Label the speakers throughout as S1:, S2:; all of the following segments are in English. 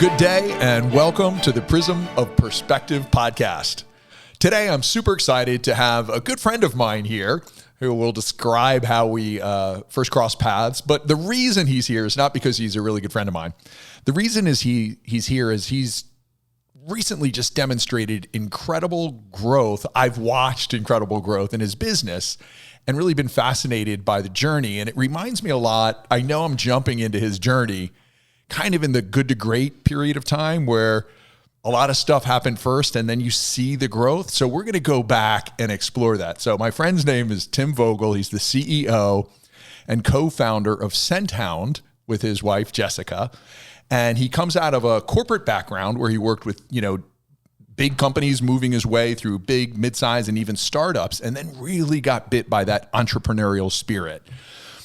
S1: Good day and welcome to the Prism of Perspective Podcast. Today I'm super excited to have a good friend of mine here who will describe how we first crossed paths. But the reason he's here is not because he's a really good friend of mine. The reason is he's here is he's recently just demonstrated incredible growth. I've watched incredible growth in his business and really been fascinated by the journey. And it reminds me a lot, I know I'm jumping into his journey kind of in the good to great period of time where a lot of stuff happened first and then you see the growth. So we're going to go back and explore that. So my friend's name is Tim Vogel. He's the CEO and co-founder of Scent Hound with his wife, Jessica. And he comes out of a corporate background where he worked with, big companies, moving his way through big, mid-size, and even startups, and then really got bit by that entrepreneurial spirit.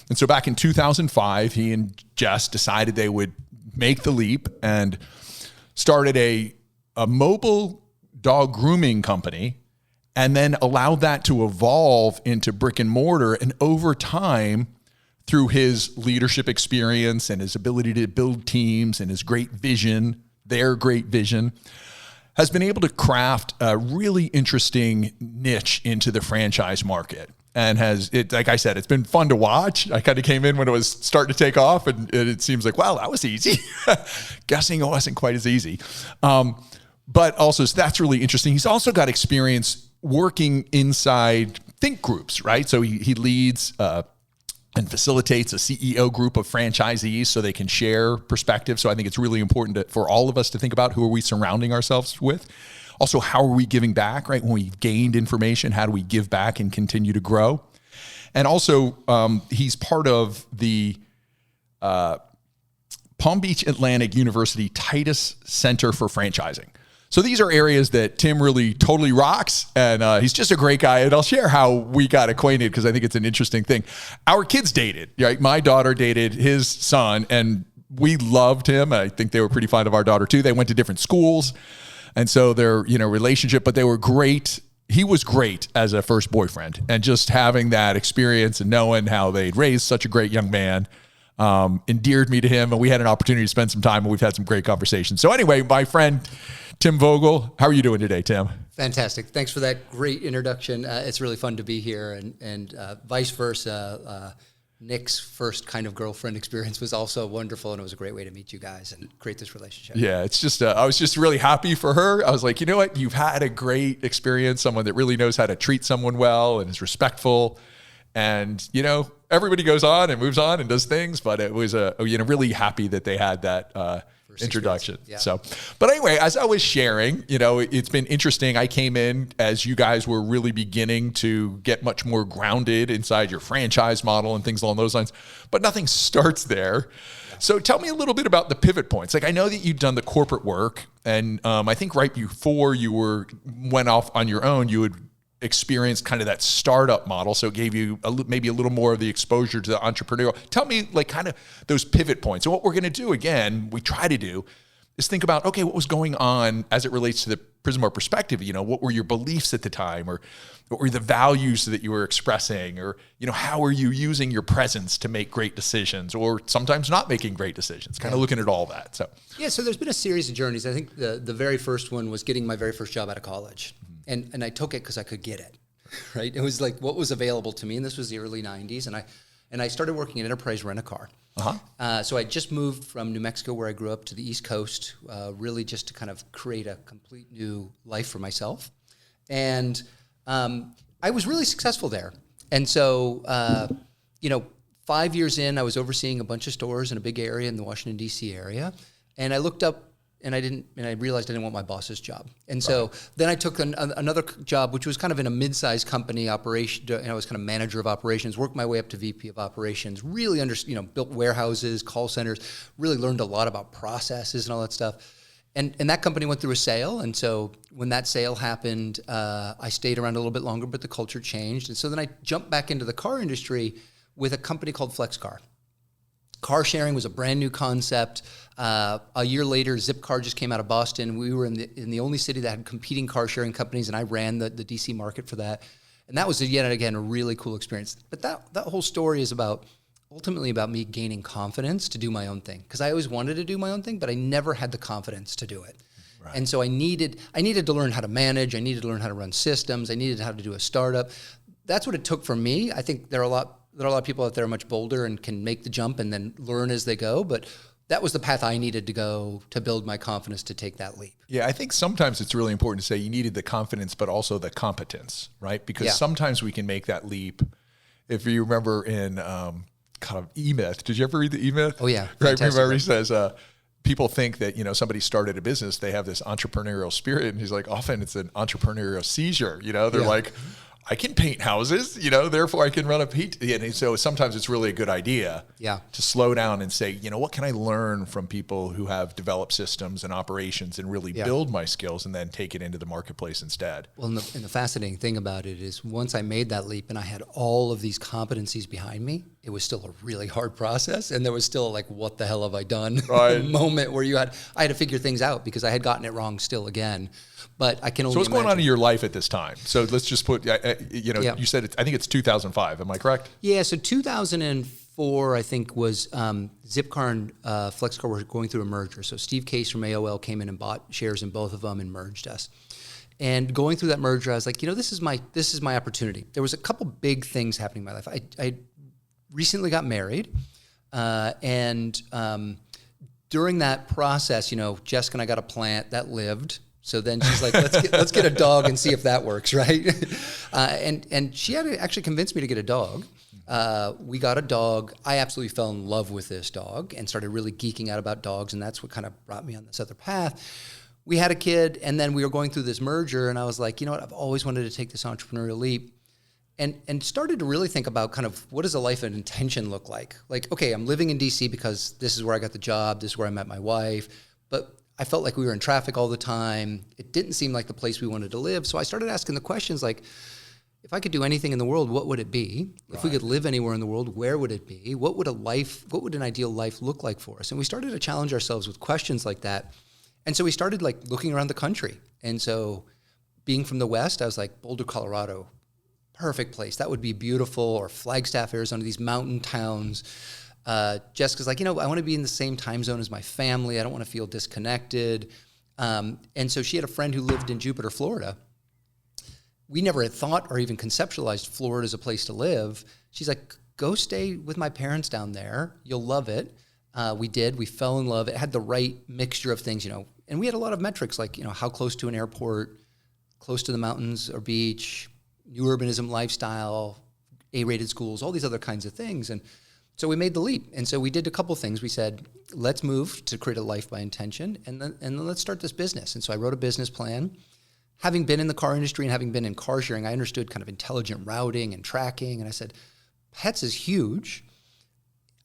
S1: And so back in 2005, he and Jess decided they would make the leap and started a mobile dog grooming company and then allowed that to evolve into brick and mortar. And over time, through his leadership experience and his ability to build teams and his great vision, their great vision, has been able to craft a really interesting niche into the franchise market. And like I said, it's been fun to watch. I kind of came in when it was starting to take off and it seems like, wow, that was easy. Guessing it wasn't quite as easy. But also, so that's really interesting. He's also got experience working inside think groups, right? So he leads and facilitates a CEO group of franchisees so they can share perspective. So I think it's really important for all of us to think about who are we surrounding ourselves with. Also, how are we giving back, right? When we've gained information, how do we give back and continue to grow? And also, he's part of the Palm Beach Atlantic University Titus Center for Franchising. So these are areas that Tim really totally rocks, and he's just a great guy. And I'll share how we got acquainted because I think it's an interesting thing. Our kids dated, right? My daughter dated his son, and we loved him. I think they were pretty fond of our daughter too. They went to different schools, and so their relationship, but they were great. He was great as a first boyfriend, and just having that experience and knowing how they'd raised such a great young man endeared me to him, and we had an opportunity to spend some time, and we've had some great conversations. So anyway, my friend Tim Vogel, how are you doing today, Tim?
S2: Fantastic. Thanks for that great introduction. It's really fun to be here, and vice versa. Nick's first kind of girlfriend experience was also wonderful, and it was a great way to meet you guys and create this relationship.
S1: Yeah, it's just, I was just really happy for her. I was like, you know what? You've had a great experience, someone that really knows how to treat someone well and is respectful. And, everybody goes on and moves on and does things, but it was really happy that they had that introduction.
S2: Yeah.
S1: So, but anyway, as I was sharing, it's been interesting. I came in as you guys were really beginning to get much more grounded inside your franchise model and things along those lines, but nothing starts there. Yeah. So tell me a little bit about the pivot points. Like I know that you've done the corporate work, and I think right before you went off on your own, you had experienced kind of that startup model. So it gave you maybe a little more of the exposure to the entrepreneurial. Tell me like kind of those pivot points. And what we're going to do again, we try to do is think about, okay, what was going on as it relates to the Prism of Perspective? What were your beliefs at the time, or what were the values that you were expressing, or, how are you using your presence to make great decisions, or sometimes not making great decisions, kind of looking at all that. So
S2: there's been a series of journeys. I think the very first one was getting my very first job out of college. And I took it because I could get it, right? It was like what was available to me, and this was the early 90s. And I started working at Enterprise Rent-A-Car. So I just moved from New Mexico, where I grew up, to the East Coast, really just to kind of create a complete new life for myself. And I was really successful there. And so, 5 years in, I was overseeing a bunch of stores in a big area in the Washington, D.C. area. And I looked up, and I realized I didn't want my boss's job. And so then I took another job, which was kind of in a mid-sized company operation. I was kind of manager of operations, worked my way up to VP of operations, really built warehouses, call centers, really learned a lot about processes and all that stuff. And that company went through a sale. And so when that sale happened, I stayed around a little bit longer, but the culture changed. And so then I jumped back into the car industry with a company called FlexCar. Car sharing was a brand new concept. A year later, Zipcar just came out of Boston. We were in the only city that had competing car sharing companies, and I ran the DC market for that. And that was, yet again, a really cool experience. But that whole story is about ultimately about me gaining confidence to do my own thing. Because I always wanted to do my own thing, but I never had the confidence to do it. Right. And so I needed to learn how to manage. I needed to learn how to run systems. I needed how to do a startup. That's what it took for me. I think there are a lot of people out there much bolder and can make the jump and then learn as they go. But that was the path I needed to go to build my confidence to take that leap.
S1: Yeah, I think sometimes it's really important to say you needed the confidence, but also the competence, right? Because sometimes we can make that leap. If you remember in kind of E-Myth, did you ever read the E-Myth?
S2: Oh yeah,
S1: right. Remember he says people think that somebody started a business, they have this entrepreneurial spirit, and he's like, often it's an entrepreneurial seizure. They're like, I can paint houses, therefore I can run a paint. And so sometimes it's really a good idea to slow down and say, what can I learn from people who have developed systems and operations and really build my skills and then take it into the marketplace instead.
S2: Well, and the fascinating thing about it is once I made that leap and I had all of these competencies behind me, it was still a really hard process. And there was still like, what the hell have I done?
S1: Right.
S2: moment where I had to figure things out because I had gotten it wrong still again. But I can only
S1: So what's going on in your life at this time? So let's just put, you said, I think it's 2005. Am I correct?
S2: Yeah. So 2004, I think, was Zipcar and Flexcar were going through a merger. So Steve Case from AOL came in and bought shares in both of them and merged us. And going through that merger, I was like, this is my opportunity. There was a couple big things happening in my life. I recently got married, and during that process, Jessica and I got a plant that lived. So then she's like, let's get a dog and see if that works, right? And she had to actually convince me to get a dog. We got a dog. I absolutely fell in love with this dog and started really geeking out about dogs, and that's what kind of brought me on this other path. We had a kid, and then we were going through this merger, and I was like, I've always wanted to take this entrepreneurial leap. And started to really think about kind of what does a life of intention look like? Like, okay, I'm living in DC because this is where I got the job, this is where I met my wife, but I felt like we were in traffic all the time. It didn't seem like the place we wanted to live. So I started asking the questions like, if I could do anything in the world, what would it be? If we could live anywhere in the world, where would it be? What would an ideal life look like for us? And we started to challenge ourselves with questions like that. And so we started like looking around the country. And so being from the West, I was like, Boulder, Colorado, perfect place. That would be beautiful. Or Flagstaff, Arizona, these mountain towns. Jessica's like, I want to be in the same time zone as my family. I don't want to feel disconnected. And so she had a friend who lived in Jupiter, Florida. We never had thought or even conceptualized Florida as a place to live. She's like, go stay with my parents down there. You'll love it. We did. We fell in love. It had the right mixture of things, and we had a lot of metrics like, how close to an airport, close to the mountains or beach, new urbanism lifestyle, A-rated schools, all these other kinds of things. And so we made the leap. And so we did a couple things. We said, let's move to create a life by intention, and then let's start this business. And so I wrote a business plan. Having been in the car industry and having been in car sharing, I understood kind of intelligent routing and tracking. And I said, pets is huge.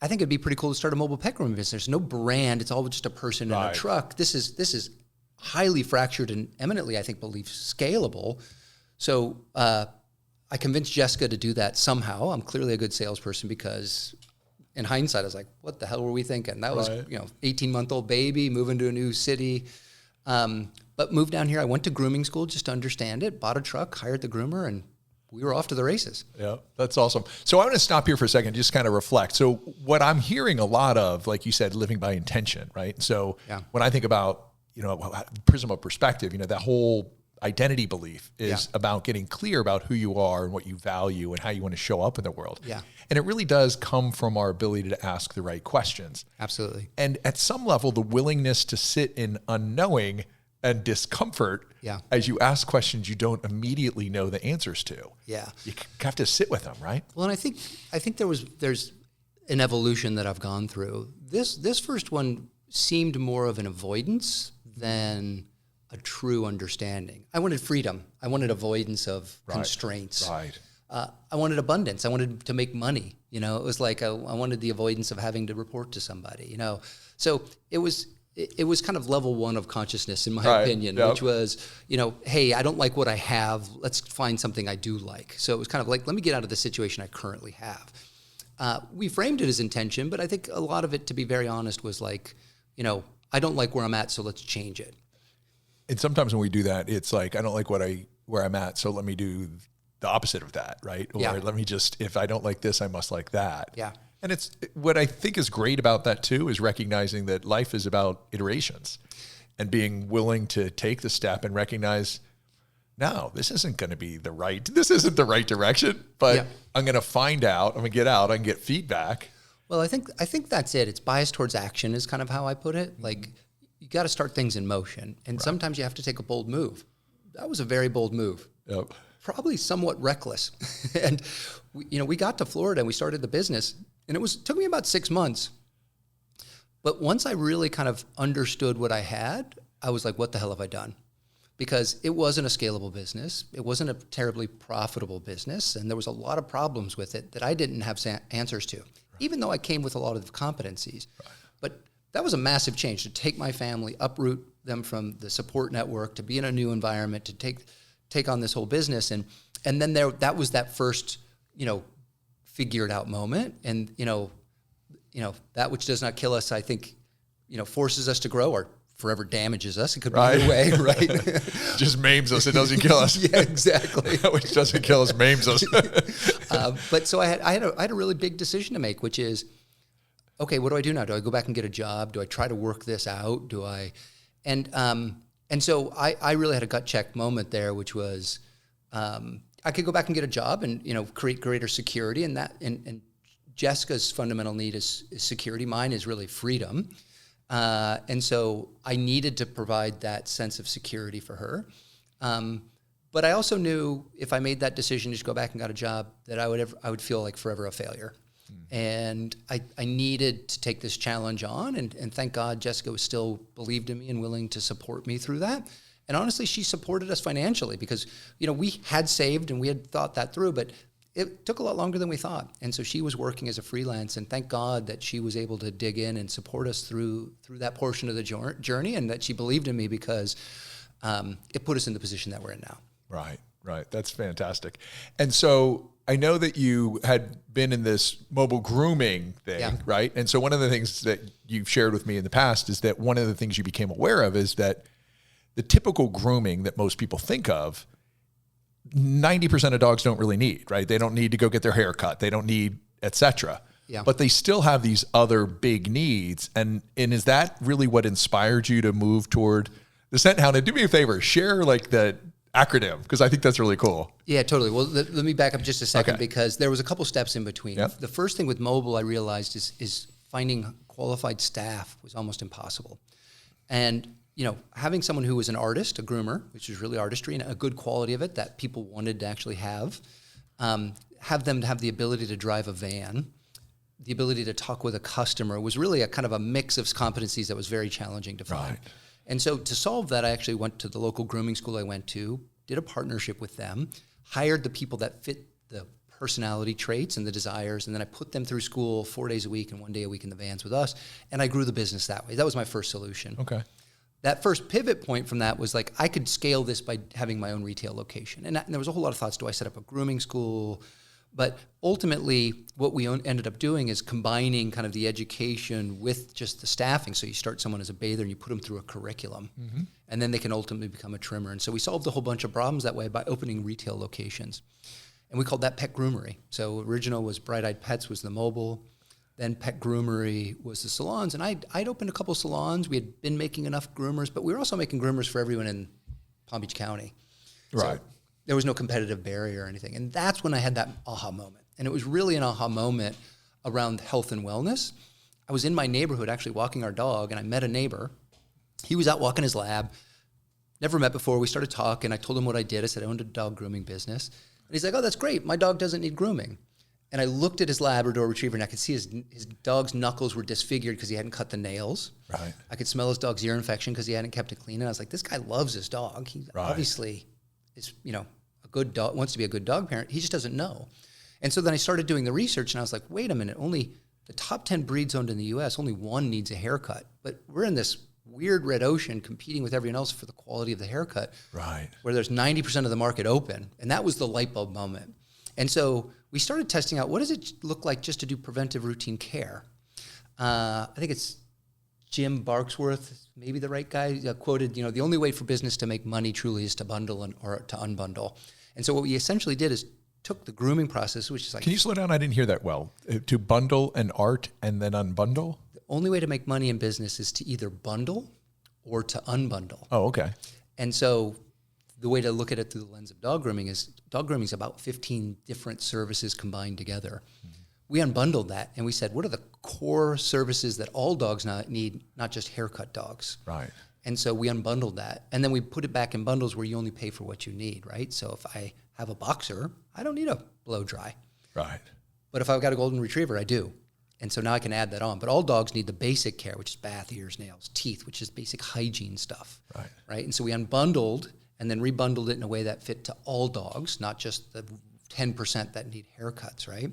S2: I think it'd be pretty cool to start a mobile pet grooming business. There's no brand. It's all just a person in a truck. This is highly fractured and eminently, I think, believe scalable. So I convinced Jessica to do that somehow. I'm clearly a good salesperson because in hindsight, I was like, what the hell were we thinking? That was, 18-month-old baby, moving to a new city. But moved down here. I went to grooming school just to understand it, bought a truck, hired the groomer, and we were off to the races.
S1: Yeah, that's awesome. So I want to stop here for a second, just kind of reflect. So what I'm hearing a lot of, like you said, living by intention, right? So when I think about, Prism of Perspective, that whole identity belief is about getting clear about who you are and what you value and how you want to show up in the world. Yeah. And it really does come from our ability to ask the right questions.
S2: Absolutely.
S1: And at some level, the willingness to sit in unknowing and discomfort as you ask questions you don't immediately know the answers to. Yeah. You have to sit with them, right?
S2: Well, and I think there's an evolution that I've gone through. This first one seemed more of an avoidance than a true understanding. I wanted freedom. I wanted avoidance of constraints. Right. I wanted abundance. I wanted to make money. It was like I wanted the avoidance of having to report to somebody. So it was kind of level one of consciousness, in my opinion, which was, hey, I don't like what I have. Let's find something I do like. So it was kind of like, let me get out of the situation I currently have. We framed it as intention, but I think a lot of it, to be very honest, was like, I don't like where I'm at, so let's change it.
S1: And sometimes when we do that, it's like, I don't like where I'm at, so let me do the opposite of that, right? Or let me just, if I don't like this, I must like that.
S2: Yeah.
S1: And it's what I think is great about that too is recognizing that life is about iterations and being willing to take the step and recognize, no, this isn't the right direction, but I'm going to find out, I'm going to get out, I can get feedback.
S2: Well, I think that's it. It's bias towards action is kind of how I put it. Like, you got to start things in motion, and sometimes you have to take a bold move. That was a very bold move.
S1: Yep.
S2: Probably somewhat reckless. And we got to Florida and we started the business, and it took me about 6 months. But once I really kind of understood what I had, I was like, what the hell have I done? Because it wasn't a scalable business. It wasn't a terribly profitable business. And there was a lot of problems with it that I didn't have answers to, even though I came with a lot of the competencies. Right. But that was a massive change, to take my family, uproot them from the support network, to be in a new environment, to take on this whole business. And then that was that first, figured out moment. And, that which does not kill us, I think, forces us to grow, or forever damages us. It could be either way, right?
S1: Just maims us. It doesn't kill us.
S2: Yeah, exactly.
S1: Which doesn't kill us, maims us.
S2: But so I had a really big decision to make, which is, okay, what do I do now? Do I go back and get a job? Do I try to work this out? And so I really had a gut check moment there, which was, I could go back and get a job and, create greater security, and Jessica's fundamental need is security. Mine is really freedom. And so I needed to provide that sense of security for her. But I also knew if I made that decision to just go back and got a job, that I would feel like forever a failure. And I needed to take this challenge on, and thank God Jessica still believed in me and willing to support me through that. And honestly, she supported us financially because, we had saved and we had thought that through, but it took a lot longer than we thought. And so she was working as a freelance, and thank God that she was able to dig in and support us through that portion of the journey, and that she believed in me because it put us in the position that we're in now.
S1: Right. That's fantastic. And so I know that you had been in this mobile grooming thing, right? And so one of the things that you've shared with me in the past is that one of the things you became aware of is that the typical grooming that most people think of, 90% of dogs don't really need, right? They don't need to go get their hair cut. They don't need, et cetera. Yeah. But they still have these other big needs. And is that really what inspired you to move toward the Scenthound? And do me a favor, share like the acronym, because I think that's really cool.
S2: Yeah, totally. Well, let me back up just a second, because there was a couple steps in between. Yep. The first thing with mobile I realized is finding qualified staff was almost impossible. And having someone who was an artist, a groomer, which is really artistry, and a good quality of it that people wanted to actually have them to have the ability to drive a van, the ability to talk with a customer, was really a kind of a mix of competencies that was very challenging to find. Right. And so to solve that, I actually went to the local grooming school I went to, did a partnership with them, hired the people that fit the personality traits and the desires, and then I put them through school 4 days a week and 1 day a week in the vans with us, and I grew the business that way. That was my first solution.
S1: Okay.
S2: That first pivot point from that was like, I could scale this by having my own retail location. And there was a whole lot of thoughts. Do I set up a grooming school? But ultimately, what we ended up doing is combining kind of the education with just the staffing. So you start someone as a bather and you put them through a curriculum, and then they can ultimately become a trimmer. And so we solved a whole bunch of problems that way by opening retail locations. And we called that Pet Groomery. So original was Bright Eyed Pets was the mobile. Then Pet Groomery was the salons. And I'd opened a couple salons. We had been making enough groomers, but we were also making groomers for everyone in Palm Beach County.
S1: Right.
S2: So there was no competitive barrier or anything. And that's when I had that aha moment. And it was really an aha moment around health and wellness. I was in my neighborhood actually walking our dog, and I met a neighbor. He was out walking his lab. Never met before. We started talking. I told him what I did. I said I owned a dog grooming business. And he's like, oh, that's great. My dog doesn't need grooming. And I looked at his Labrador Retriever, and I could see his dog's knuckles were disfigured because he hadn't cut the nails. Right. I could smell his dog's ear infection because he hadn't kept it clean. And I was like, this guy loves his dog. He obviously is, a good dog, wants to be a good dog parent. He just doesn't know. And so then I started doing the research, and I was like, wait a minute, only the top 10 breeds owned in the U.S., only one needs a haircut. But we're in this weird red ocean competing with everyone else for the quality of the haircut. Right. Where there's 90% of the market open. And that was the light bulb moment. And so we started testing out, what does it look like just to do preventive routine care? I think it's Jim Barksworth, maybe the right guy, quoted, the only way for business to make money truly is to bundle or to unbundle. And so what we essentially did is took the grooming process, which is like...
S1: Can you slow down? I didn't hear that well. To bundle an art and then unbundle?
S2: The only way to make money in business is to either bundle or to unbundle.
S1: Oh, okay.
S2: And so the way to look at it through the lens of dog grooming is about 15 different services combined together. Mm-hmm. We unbundled that and we said, what are the core services that all dogs need, not just haircut dogs?
S1: Right.
S2: And so we unbundled that. And then we put it back in bundles where you only pay for what you need, right? So if I have a boxer, I don't need a blow dry.
S1: Right.
S2: But if I've got a golden retriever, I do. And so now I can add that on. But all dogs need the basic care, which is bath, ears, nails, teeth, which is basic hygiene stuff.
S1: Right.
S2: Right. And so we unbundled and then rebundled it in a way that fit to all dogs, not just the 10% that need haircuts, right?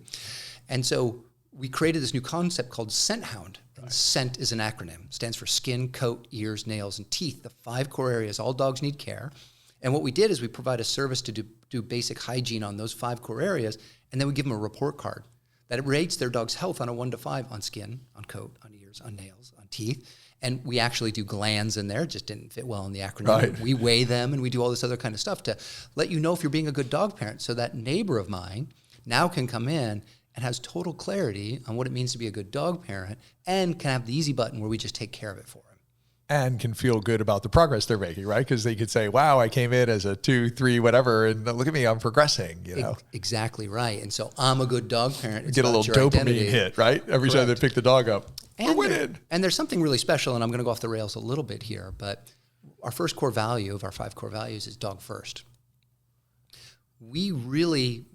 S2: And so we created this new concept called Scent Hound. Right. Scent is an acronym. It stands for skin, coat, ears, nails, and teeth, the 5 core areas. All dogs need care. And what we did is we provide a service to do basic hygiene on those 5 core areas, and then we give them a report card that rates their dog's health on a 1 to 5 on skin, on coat, on ears, on nails, on teeth. And we actually do glands in there. It just didn't fit well in the acronym. Right. We weigh them and we do all this other kind of stuff to let you know if you're being a good dog parent. So that neighbor of mine now can come in and has total clarity on what it means to be a good dog parent and can have the easy button where we just take care of it for him.
S1: And can feel good about the progress they're making, right? Because they could say, wow, I came in as a 2, 3, whatever, and look at me, I'm progressing, you know?
S2: Exactly right. And so I'm a good dog parent.
S1: It's get a little dopamine identity. Hit, right? Every time they pick the dog up. We're winning.
S2: And there's something really special, and I'm going to go off the rails a little bit here, but our first core value of our 5 core values is dog first. We really,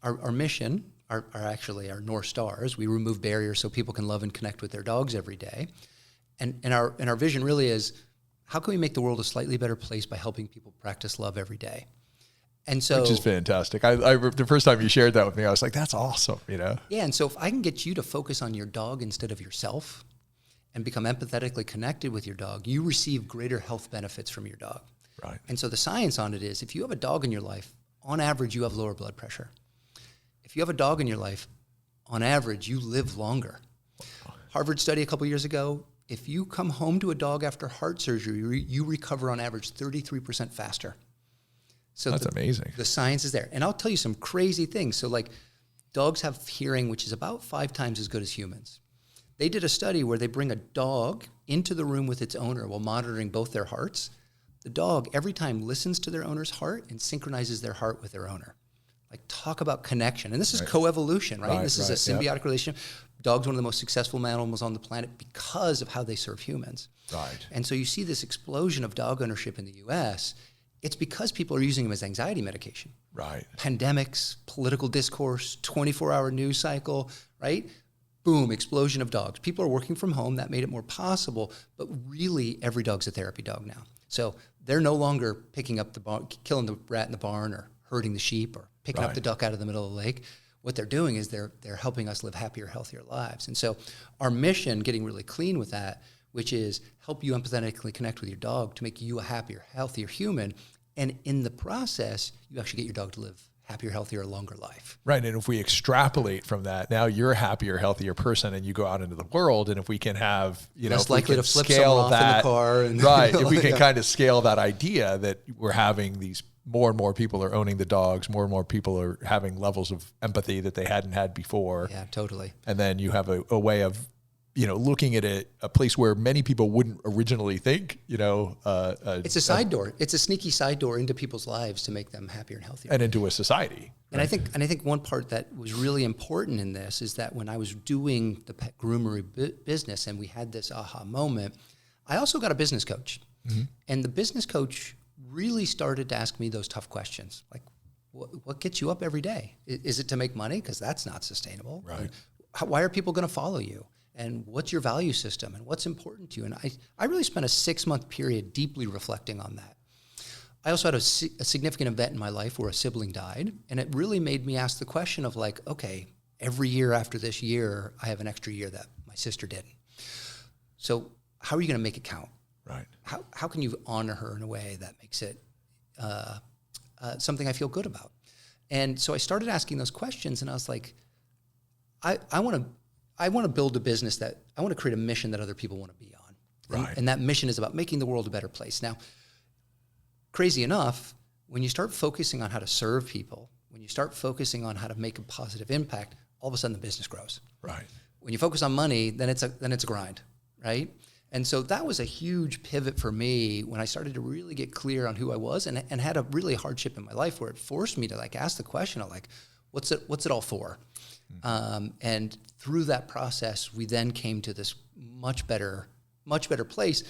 S2: our mission, are actually our North Stars. We remove barriers so people can love and connect with their dogs every day. And our vision really is, how can we make the world a slightly better place by helping people practice love every day? And so,
S1: which is fantastic. I the first time you shared that with me, I was like, that's awesome, you know?
S2: Yeah, and so if I can get you to focus on your dog instead of yourself and become empathetically connected with your dog, you receive greater health benefits from your dog.
S1: Right.
S2: And so the science on it is, if you have a dog in your life, on average, you have lower blood pressure. If you have a dog in your life, on average, you live longer. Harvard study a couple years ago, if you come home to a dog after heart surgery, you recover on average 33% faster. So
S1: that's amazing.
S2: The science is there. And I'll tell you some crazy things. So like dogs have hearing, which is about 5 times as good as humans. They did a study where they bring a dog into the room with its owner while monitoring both their hearts. The dog every time listens to their owner's heart and synchronizes their heart with their owner. Like, talk about connection. And this is coevolution, right? This is a symbiotic relationship. Dog's one of the most successful mammals on the planet because of how they serve humans.
S1: Right.
S2: And so you see this explosion of dog ownership in the U.S., it's because people are using them as anxiety medication.
S1: Right.
S2: Pandemics, political discourse, 24-hour news cycle, right? Boom, explosion of dogs. People are working from home. That made it more possible. But really, every dog's a therapy dog now. So they're no longer picking up the barn, killing the rat in the barn or herding the sheep or picking up the duck out of the middle of the lake. What they're doing is they're helping us live happier, healthier lives. And so our mission, getting really clean with that, which is help you empathetically connect with your dog to make you a happier, healthier human. And in the process, you actually get your dog to live happier, healthier, longer life.
S1: Right. And if we extrapolate from that, now you're a happier, healthier person and you go out into the world. And if we can have,
S2: less likely to flip someone off in the car. And,
S1: right. If we can kind of scale that idea that we're having these more and more people are owning the dogs, more and more people are having levels of empathy that they hadn't had before.
S2: Yeah, totally.
S1: And then you have a way of, looking at it, a place where many people wouldn't originally think,
S2: it's a side door. It's a sneaky side door into people's lives to make them happier and healthier.
S1: And into a society.
S2: And I think one part that was really important in this is that when I was doing the pet groomery business and we had this aha moment, I also got a business coach. Mm-hmm. And the business coach really started to ask me those tough questions. Like, what gets you up every day? Is it to make money? Because that's not sustainable.
S1: Right.
S2: Why are people going to follow you? And what's your value system? And what's important to you? And I really spent a 6-month period deeply reflecting on that. I also had a significant event in my life where a sibling died. And it really made me ask the question of like, okay, every year after this year, I have an extra year that my sister didn't. So how are you going to make it count?
S1: Right.
S2: How can you honor her in a way that makes it something I feel good about? And so I started asking those questions, and I was like, I want to build a business that I want to create a mission that other people want to be on.
S1: Right.
S2: And that mission is about making the world a better place. Now, crazy enough, when you start focusing on how to serve people, when you start focusing on how to make a positive impact, all of a sudden the business grows.
S1: Right.
S2: When you focus on money, then it's a grind, right? And so that was a huge pivot for me when I started to really get clear on who I was, and had a really hardship in my life where it forced me to like ask the question of like, what's it all for? And through that process, we then came to this much better place.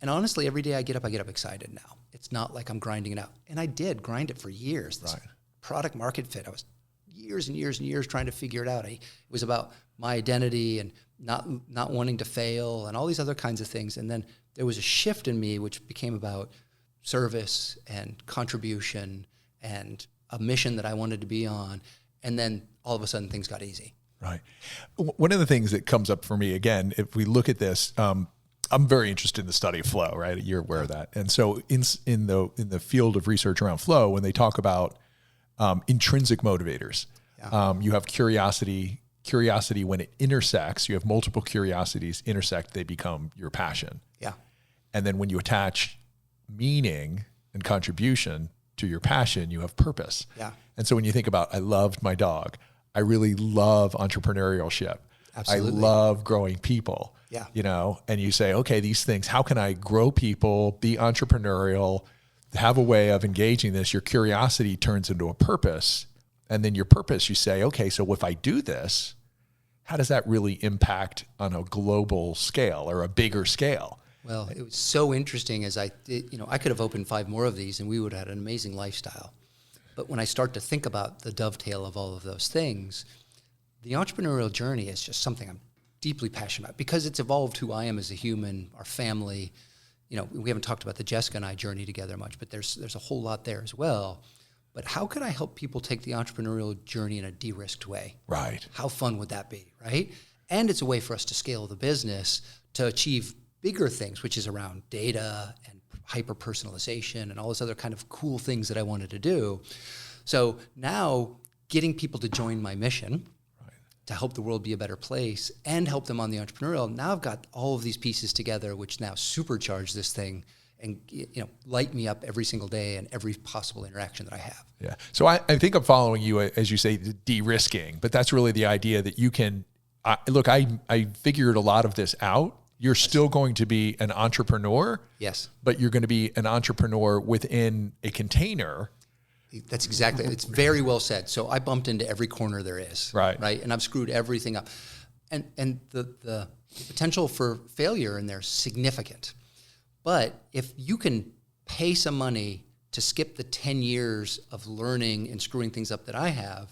S2: And honestly, every day I get up excited now. It's not like I'm grinding it out. And I did grind it for years. This product market fit, I was years and years and years trying to figure it out. It was about my identity and not wanting to fail and all these other kinds of things. And then there was a shift in me, which became about service and contribution and a mission that I wanted to be on. And then all of a sudden things got easy.
S1: Right. One of the things that comes up for me, again, if we look at this, I'm very interested in the study of flow, right? You're aware of that. And so in the field of research around flow, when they talk about intrinsic motivators, you have curiosity. Curiosity, when it intersects, you have multiple curiosities intersect, they become your passion.
S2: Yeah.
S1: And then when you attach meaning and contribution to your passion, you have purpose.
S2: Yeah.
S1: And so when you think about, I loved my dog, I really love entrepreneurship.
S2: Absolutely.
S1: I love growing people.
S2: Yeah.
S1: You know, and you say, okay, these things, how can I grow people, be entrepreneurial, have a way of engaging this? Your curiosity turns into a purpose. And then your purpose, you say, okay, so if I do this, how does that really impact on a global scale or a bigger scale?
S2: Well, it was so interesting as I could have opened 5 more of these and we would have had an amazing lifestyle. But when I start to think about the dovetail of all of those things, the entrepreneurial journey is just something I'm deeply passionate about because it's evolved who I am as a human, our family. You know, we haven't talked about the Jessica and I journey together much, but there's a whole lot there as well. But how could I help people take the entrepreneurial journey in a de-risked way?
S1: Right.
S2: How fun would that be, right? And it's a way for us to scale the business to achieve bigger things, which is around data and hyper-personalization and all those other kind of cool things that I wanted to do. So now getting people to join my mission to help the world be a better place and help them on the entrepreneurial, now I've got all of these pieces together, which now supercharge this thing and light me up every single day and every possible interaction that I have.
S1: Yeah. So I think I'm following you, as you say, de-risking, but that's really the idea that you can, look, I figured a lot of this out. You're still going to be an entrepreneur.
S2: Yes.
S1: But you're going to be an entrepreneur within a container.
S2: That's exactly, it's very well said. So I bumped into every corner there is.
S1: Right.
S2: And I've screwed everything up. And the potential for failure in there is significant. But if you can pay some money to skip the 10 years of learning and screwing things up that I have,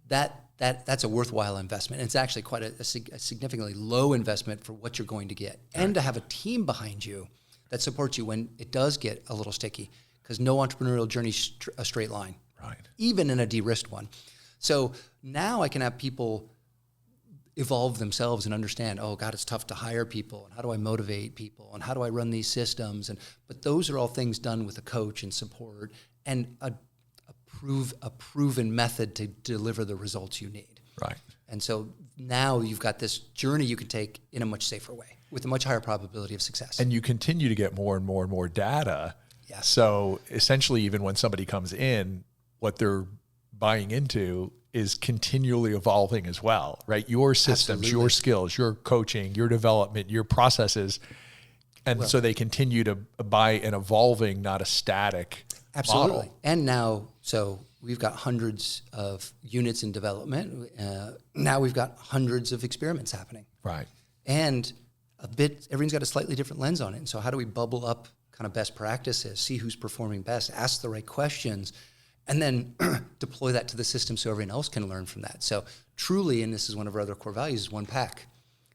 S2: that's a worthwhile investment. And it's actually quite a significantly low investment for what you're going to get. Right. And to have a team behind you that supports you when it does get a little sticky, because no entrepreneurial journey is a straight line,
S1: right? Even
S2: in a de-risked one. So now I can have people evolve themselves and understand, oh God, it's tough to hire people, and how do I motivate people, and how do I run these systems? But those are all things done with a coach and support and a proven method to deliver the results you need.
S1: Right.
S2: And so now you've got this journey you can take in a much safer way with a much higher probability of success.
S1: And you continue to get more and more and more data.
S2: Yes.
S1: So essentially, even when somebody comes in, what they're buying into is continually evolving as well, right? Your systems,
S2: Absolutely.
S1: Your skills, your coaching, your development, your processes. And so they continue to buy an evolving, not a static model.
S2: And now, so we've got hundreds of units in development. Now we've got hundreds of experiments happening.
S1: Right.
S2: And everyone's got a slightly different lens on it. And so how do we bubble up kind of best practices, see who's performing best, ask the right questions, and then deploy that to the system so everyone else can learn from that. So truly, and this is one of our other core values, is one pack.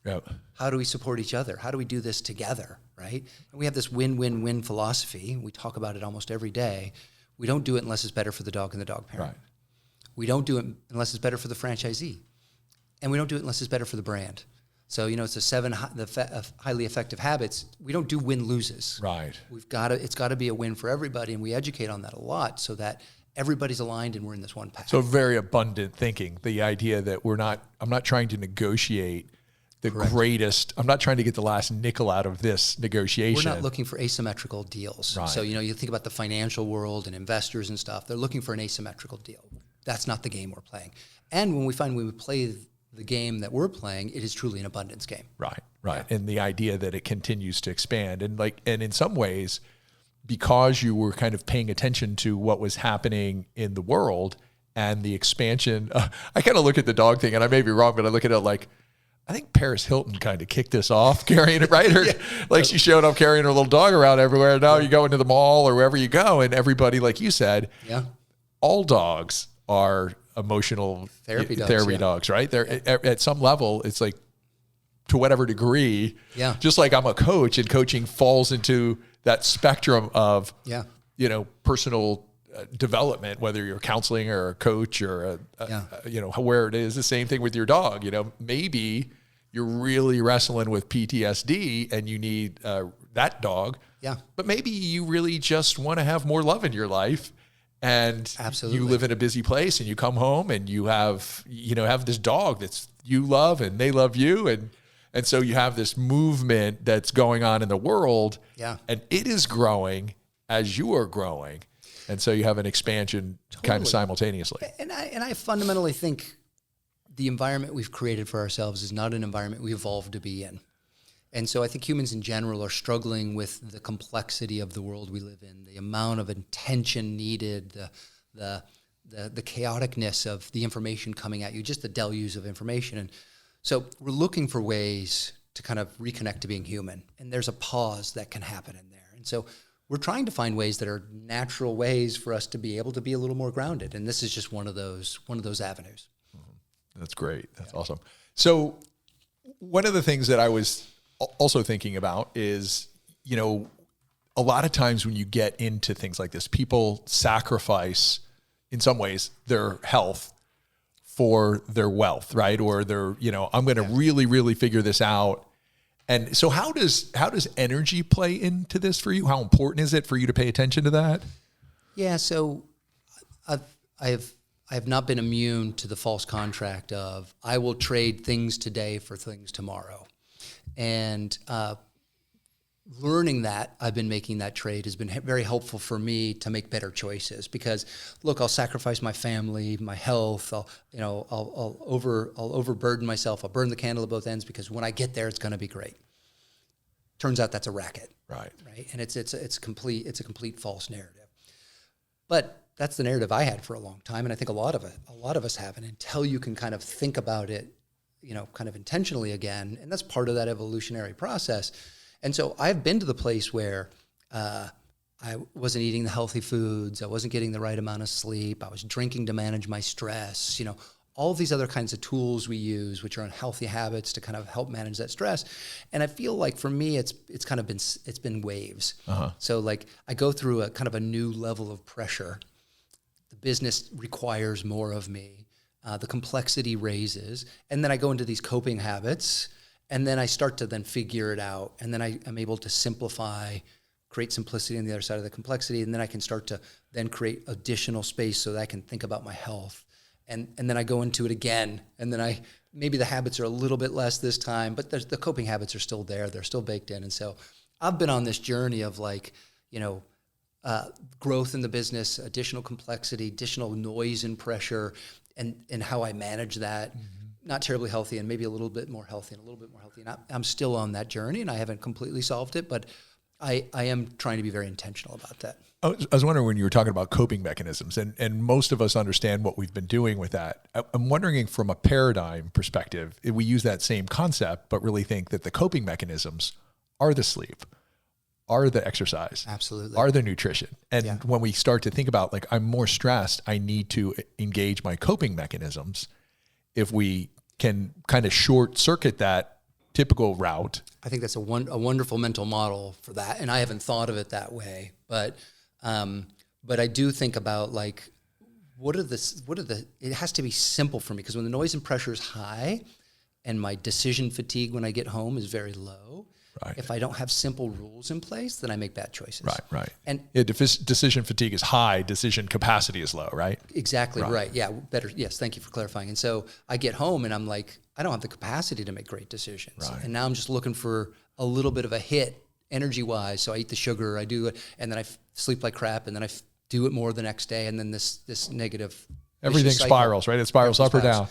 S1: Yep.
S2: How do we support each other? How do we do this together, right? And we have this win-win-win philosophy. We talk about it almost every day. We don't do it unless it's better for the dog and the dog parent.
S1: Right.
S2: We don't do it unless it's better for the franchisee. And we don't do it unless it's better for the brand. So, it's the 7 highly effective habits. We don't do win-loses.
S1: Right.
S2: It's got to be a win for everybody, and we educate on that a lot so that everybody's aligned and we're in this one pack.
S1: So very abundant thinking. The idea that I'm not trying to negotiate the
S2: Correct.
S1: greatest. I'm not trying to get the last nickel out of this negotiation.
S2: We're not looking for asymmetrical deals.
S1: Right.
S2: So, you think about the financial world and investors and stuff. They're looking for an asymmetrical deal. that's not the game we're playing. And when we play the game that we're playing, it is truly an abundance game.
S1: Right. And the idea that it continues to expand, and in some ways, because you were kind of paying attention to what was happening in the world and the expansion. I kind of look at the dog thing, and I may be wrong, but I look at it like, I think Paris Hilton kind of kicked this off, carrying it, right? She showed up carrying her little dog around everywhere. Now you go into the mall or wherever you go, and everybody, like you said, all dogs are emotional therapy dogs, right? They're at some level, it's like, to whatever degree, just like I'm a coach, and coaching falls into that spectrum of, personal development, whether you're counseling or a coach or where it is. The same thing with your dog. Maybe you're really wrestling with PTSD and you need that dog. But maybe you really just want to have more love in your life. And you live in a busy place, and you come home and you have this dog that's you love and they love you. And so you have this movement that's going on in the world, and it is growing as you are growing. And so you have an expansion kind of simultaneously.
S2: And I fundamentally think the environment we've created for ourselves is not an environment we evolved to be in. And so I think humans in general are struggling with the complexity of the world we live in, the amount of attention needed, the chaoticness of the information coming at you, just the deluge of information. And so we're looking for ways to kind of reconnect to being human. And there's a pause that can happen in there. And so we're trying to find ways that are natural ways for us to be able to be a little more grounded. And this is just one of those avenues.
S1: That's great. That's awesome. So one of the things that I was also thinking about is, a lot of times when you get into things like this, people sacrifice, in some ways, their health for their wealth, right? Or their, I'm going to really, really figure this out. And so how does energy play into this for you? How important is it for you to pay attention to that?
S2: Yeah. So I have not been immune to the false contract of I will trade things today for things tomorrow. And learning that, I've been making that trade has been very helpful for me to make better choices, because look, I'll sacrifice my family, my health. I'll overburden myself. I'll burn the candle at both ends, because when I get there, it's going to be great. Turns out that's a racket. Right. And it's a complete false narrative. But that's the narrative I had for a long time. And I think a lot of us have. And until you can kind of think about it, kind of intentionally again, and that's part of that evolutionary process. And so I've been to the place where I wasn't eating the healthy foods. I wasn't getting the right amount of sleep. I was drinking to manage my stress. All of these other kinds of tools we use, which are unhealthy habits to kind of help manage that stress. And I feel like for me, it's been waves. So like I go through a kind of a new level of pressure. The business requires more of me. The complexity raises, and then I go into these coping habits. And then I start to then figure it out. And then I'm able to simplify, create simplicity on the other side of the complexity. And then I can start to then create additional space so that I can think about my health. And then I go into it again. And then maybe the habits are a little bit less this time, but the coping habits are still there. They're still baked in. And so I've been on this journey of growth in the business, additional complexity, additional noise and pressure, and how I manage that. Not terribly healthy, and maybe a little bit more healthy and a little bit more healthy. And I'm still on that journey, and I haven't completely solved it, but I am trying to be very intentional about that.
S1: I was wondering when you were talking about coping mechanisms, and most of us understand what we've been doing with that. I'm wondering from a paradigm perspective, if we use that same concept, but really think that the coping mechanisms are the sleep, are the exercise,
S2: absolutely,
S1: are the nutrition. And when we start to think about I'm more stressed, I need to engage my coping mechanisms. If we can kind of short circuit that typical route. I
S2: think that's a wonderful mental model for that. And I haven't thought of it that way, but I do think about it has to be simple for me, because when the noise and pressure is high and my decision fatigue when I get home is very low, if I don't have simple rules in place, then I make bad choices.
S1: Right. And decision fatigue is high, decision capacity is low, right?
S2: Exactly right. Yeah, better. Yes, thank you for clarifying. And so I get home and I'm like, I don't have the capacity to make great decisions. Right. And now I'm just looking for a little bit of a hit energy-wise. So I eat the sugar, I do it, and then I sleep like crap, and then I do it more the next day, and then this negative
S1: Everything spirals, right? It spirals up or down.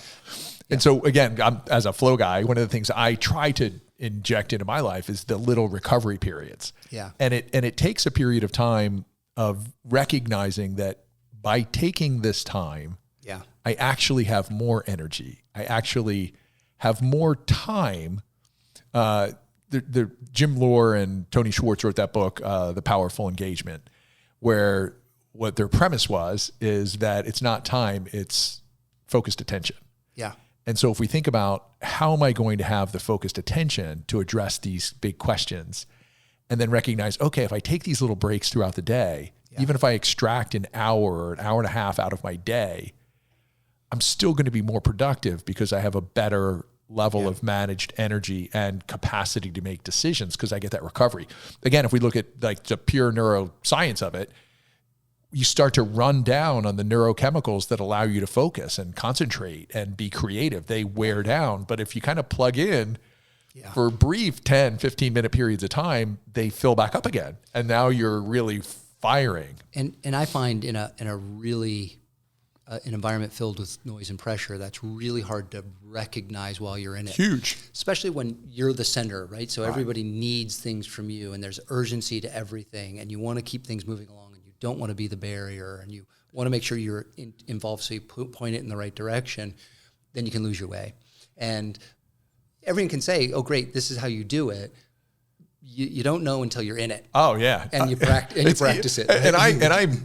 S1: And so again, as a flow guy, one of the things I try to inject into my life is the little recovery periods.
S2: Yeah.
S1: And it takes a period of time of recognizing that by taking this time, I actually have more energy. I actually have more time. The Jim Lohr and Tony Schwartz wrote that book, The Powerful Engagement, where what their premise is that it's not time, it's focused attention.
S2: Yeah.
S1: And so if we think about how am I going to have the focused attention to address these big questions, and then recognize, okay, if I take these little breaks throughout the day, even if I extract an hour or an hour and a half out of my day, I'm still going to be more productive because I have a better level of managed energy and capacity to make decisions because I get that recovery. Again, if we look at like the pure neuroscience of it, you start to run down on the neurochemicals that allow you to focus and concentrate and be creative. They wear down. But if you kind of plug in for brief 10, 15-minute periods of time, they fill back up again. And now you're really firing.
S2: And I find in a really an environment filled with noise and pressure, that's really hard to recognize while you're in it.
S1: Huge.
S2: Especially when you're the center, right? So everybody needs things from you and there's urgency to everything and you want to keep things moving along and you don't want to be the barrier and you want to make sure you're involved so you point it in the right direction, then you can lose your way. And everyone can say, oh, great, this is how you do it. You don't know until you're in it.
S1: Oh yeah,
S2: and you practice it.
S1: And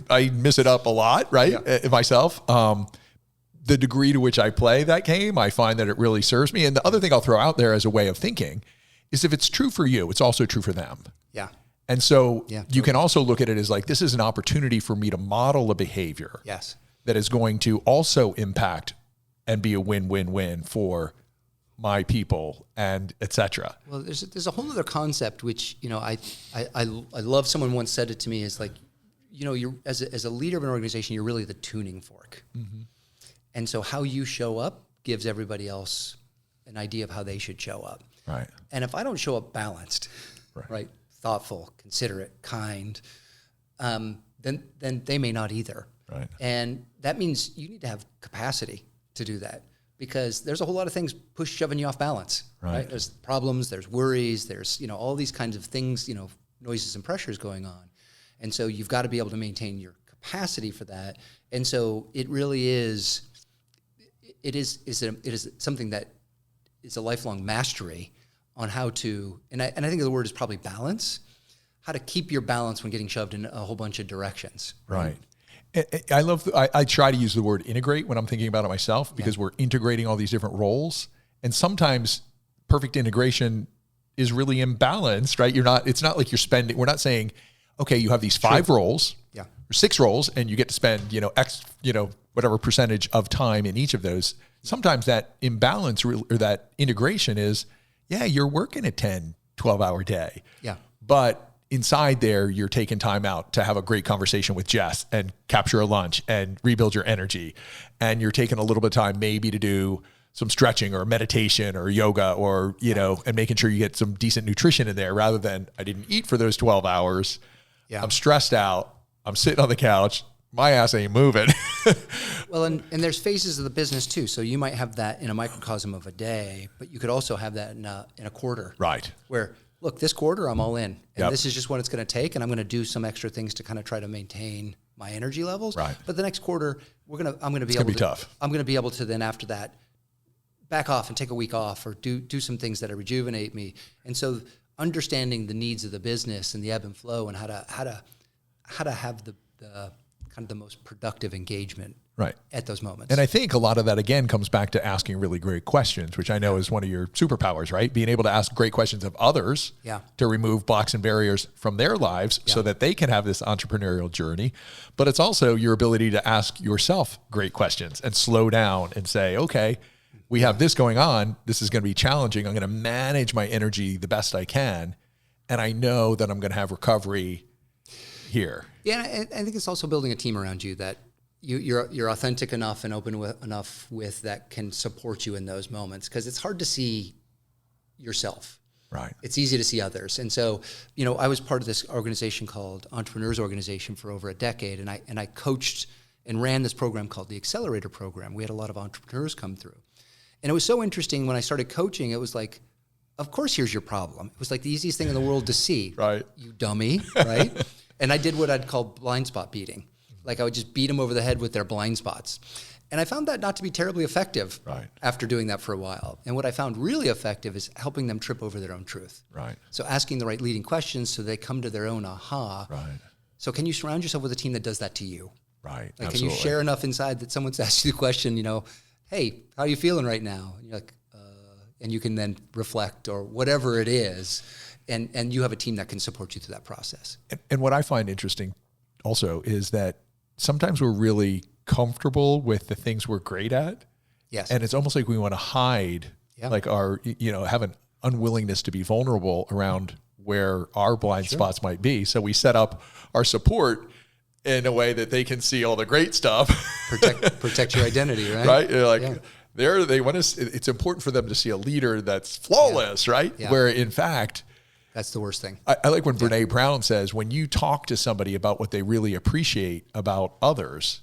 S1: I miss it up a lot, right? Myself, the degree to which I play that game, I find that it really serves me. And the other thing I'll throw out there as a way of thinking is if it's true for you, it's also true for them.
S2: Yeah.
S1: And so you can also look at it as like this is an opportunity for me to model a behavior.
S2: Yes. That
S1: is going to also impact and be a win-win-win for my people and et cetera.
S2: Well, there's a whole other concept, which, I love someone once said it to me is like, you're as a leader of an organization, you're really the tuning fork. Mm-hmm. And so how you show up gives everybody else an idea of how they should show up.
S1: Right.
S2: And if I don't show up balanced, right, thoughtful, considerate, kind, then they may not either.
S1: Right.
S2: And that means you need to have capacity to do that. Because there's a whole lot of things shoving you off balance, right? There's problems, there's worries, there's, all these kinds of things, noises and pressures going on. And so you've got to be able to maintain your capacity for that. And so it really is something that is a lifelong mastery on how to, and I think the word is probably balance, how to keep your balance when getting shoved in a whole bunch of directions.
S1: Right. I try to use the word integrate when I'm thinking about it myself because we're integrating all these different roles. And sometimes perfect integration is really imbalanced, right? It's not like we're not saying, okay, you have these 5 roles or 6 roles and you get to spend, X, whatever percentage of time in each of those. Sometimes that imbalance or that integration is, you're working a 10, 12-hour day.
S2: Yeah.
S1: But inside there, you're taking time out to have a great conversation with Jess and capture a lunch and rebuild your energy. And you're taking a little bit of time maybe to do some stretching or meditation or yoga or, and making sure you get some decent nutrition in there rather than I didn't eat for those 12 hours. Yeah. I'm stressed out. I'm sitting on the couch. My ass ain't moving.
S2: Well, and there's phases of the business too. So you might have that in a microcosm of a day, but you could also have that in a quarter.
S1: Right.
S2: Where, look, this quarter I'm all in, and this is just what it's going to take, and I'm going to do some extra things to kind of try to maintain my energy levels.
S1: Right.
S2: But the next quarter, I'm going to be able to then after that back off and take a week off or do some things that rejuvenate me. And so understanding the needs of the business and the ebb and flow and how to have the kind of the most productive engagement at those moments.
S1: And I think a lot of that, again, comes back to asking really great questions, which I know is one of your superpowers, right? Being able to ask great questions of others to remove blocks and barriers from their lives so that they can have this entrepreneurial journey. But it's also your ability to ask yourself great questions and slow down and say, okay, we have this going on. This is going to be challenging. I'm going to manage my energy the best I can. And I know that I'm going to have recovery here.
S2: Yeah, I think it's also building a team around you that you're authentic enough and open enough with that can support you in those moments, because it's hard to see yourself.
S1: Right.
S2: It's easy to see others. And so, I was part of this organization called Entrepreneurs Organization for over a decade, and I coached and ran this program called the Accelerator Program. We had a lot of entrepreneurs come through. And it was so interesting when I started coaching, it was like, of course, here's your problem. It was like the easiest thing in the world to see.
S1: Right.
S2: You dummy, right? And I did what I'd call blind spot beating. Like I would just beat them over the head with their blind spots. And I found that not to be terribly effective after doing that for a while. And what I found really effective is helping them trip over their own truth.
S1: Right.
S2: So asking the right leading questions so they come to their own aha.
S1: Right.
S2: So can you surround yourself with a team that does that to you?
S1: Right.
S2: Like,
S1: Absolutely.
S2: can you share enough inside that someone's asked you the question, hey, how are you feeling right now? And you're like, and you can then reflect or whatever it is. And you have a team that can support you through that process.
S1: And what I find interesting also is that sometimes we're really comfortable with the things we're great at.
S2: Yes.
S1: And it's almost like we want to hide, like our, have an unwillingness to be vulnerable around where our blind spots might be. So we set up our support in a way that they can see all the great stuff.
S2: Protect your identity, right?
S1: Right? You're like, they want to, it's important for them to see a leader that's flawless, right?
S2: Yeah.
S1: Where in fact,
S2: that's the worst thing.
S1: I like when Brene Brown says, when you talk to somebody about what they really appreciate about others,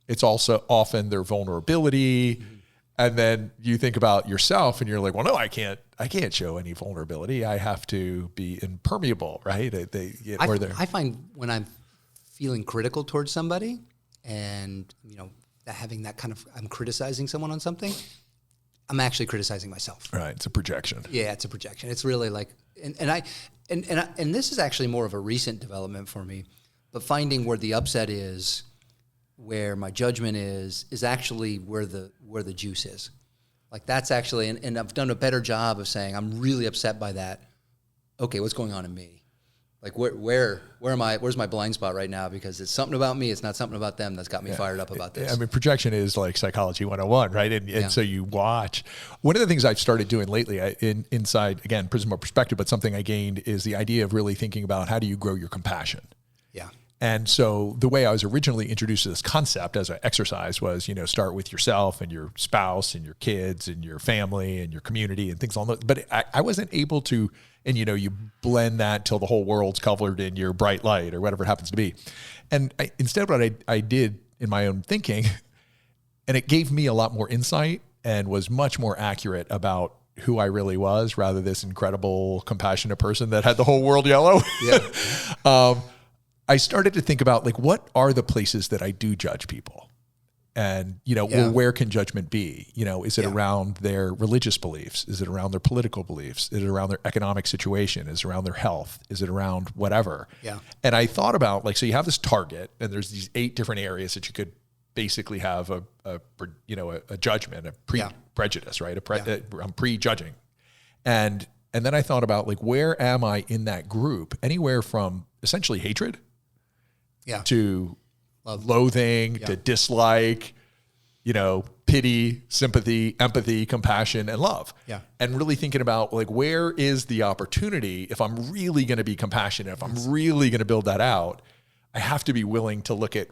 S1: it's also often their vulnerability. Mm-hmm. And then you think about yourself and you're like, well, no, I can't show any vulnerability. I have to be impermeable, right?
S2: I find when I'm feeling critical towards somebody and, having that kind of, I'm criticizing someone on something, I'm actually criticizing myself.
S1: Right. It's a projection.
S2: Yeah, it's a projection. It's really like, and this is actually more of a recent development for me, but finding where the upset is, where my judgment is actually where the juice is. Like that's actually, and I've done a better job of saying, I'm really upset by that. Okay, what's going on in me? Like where am I? Where's my blind spot right now? Because it's something about me. It's not something about them that's got me fired up about this.
S1: I mean, projection is like psychology 101, right? And so you watch. One of the things I've started doing lately inside, again, Prism of Perspective, but something I gained is the idea of really thinking about how do you grow your compassion?
S2: Yeah.
S1: And so the way I was originally introduced to this concept as an exercise was, start with yourself and your spouse and your kids and your family and your community and things along those. But I wasn't able to, and you blend that till the whole world's covered in your bright light or whatever it happens to be. And instead what I did in my own thinking, and it gave me a lot more insight and was much more accurate about who I really was rather this incredible, compassionate person that had the whole world yellow. Yeah. I started to think about what are the places that I do judge people? And, well, where can judgment be? Is it around their religious beliefs? Is it around their political beliefs? Is it around their economic situation? Is it around their health? Is it around whatever?
S2: Yeah.
S1: And I thought about so you have this target and there's these 8 different areas that you could basically have a judgment, a prejudice, right? I'm prejudging. And then I thought about where am I in that group? Anywhere from essentially hatred to loathing, to dislike, pity, sympathy, empathy, compassion, and love. Yeah. And really thinking about where is the opportunity if I'm really going to be compassionate, if I'm really going to build that out, I have to be willing to look at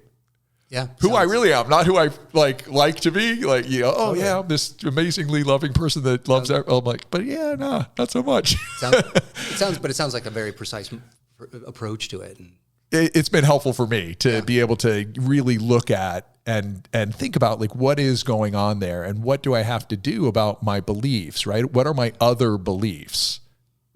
S1: who I really am, not who I like to be. I'm this amazingly loving person that loves that. I'm like, but not so much.
S2: It sounds like a very precise approach to it.
S1: It's been helpful for me to be able to really look at and think about what is going on there and what do I have to do about my beliefs, right? What are my other beliefs,